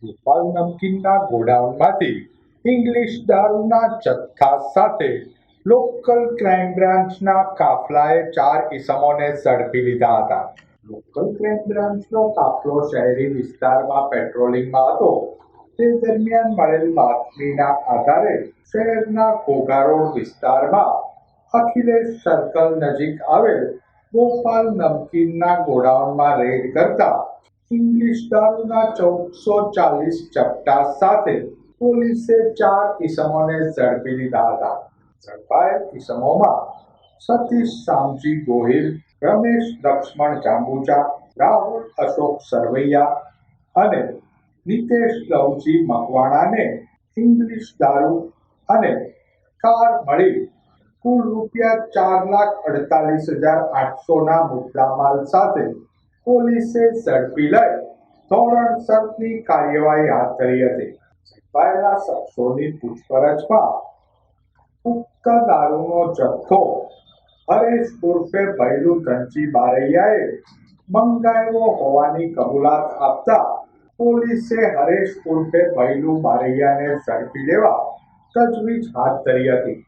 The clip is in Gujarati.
ગોપાલ નમકીનના ગોડાઉનમાંથી ઇંગ્લિશ દારૂના જથ્થા સાથે લોકલ ક્રાઇમ બ્રાન્ચના કાફલાએ 4 ઇસમોને ઝડપી લીધા હતા. લોકલ ક્રાઇમ બ્રાન્ચનો કાફલો શહેરી વિસ્તારમાં પેટ્રોલિંગમાં હતો. તે દરમિયાન મળેલ બાતમીના આધારે શહેરના ઘોઘા રોડ વિસ્તારમાં અખિલેશ સર્કલ નજીક આવેલ ગોપાલ નમકીનના ગોડાઉનમાં રેડ કરતા ઇંગ્લિશ દારૂના 1440 ચપટા સાથે પોલીસે 4 ઇસમોને ઝડપી લીધા હતા. ઝડપાયેલ ઇસમોમાં સતીશ શામજી ગોહિલ, રમેશ લક્ષ્મણ જાંબુચા, રાહુલ અશોક સરવૈયા અને નિતેશ લવજી મકવાણાને ઇંગ્લિશ દારૂ અને કાર મળી કુલ ₹4,48,800ના મુદ્દામાલ સાથે પોલીસે ઝડપી લઈ ધોરણસરની કાર્યવાહી હાથ ધરી હતી. ઝડપાયેલા શખ્સોની પૂછપરછમાં પુખ્ત દારૂનો જથ્થો હરેશ ઉર્ફે ભૈલુ ધનજી બારૈયાએ મંગાવ્યો હોવાની કબૂલાત આપતા પોલીસે હરેશ ઉર્ફે ભૈલુ બારૈયાને ઝડપી લેવા તજવીજ હાથ ધરી હતી.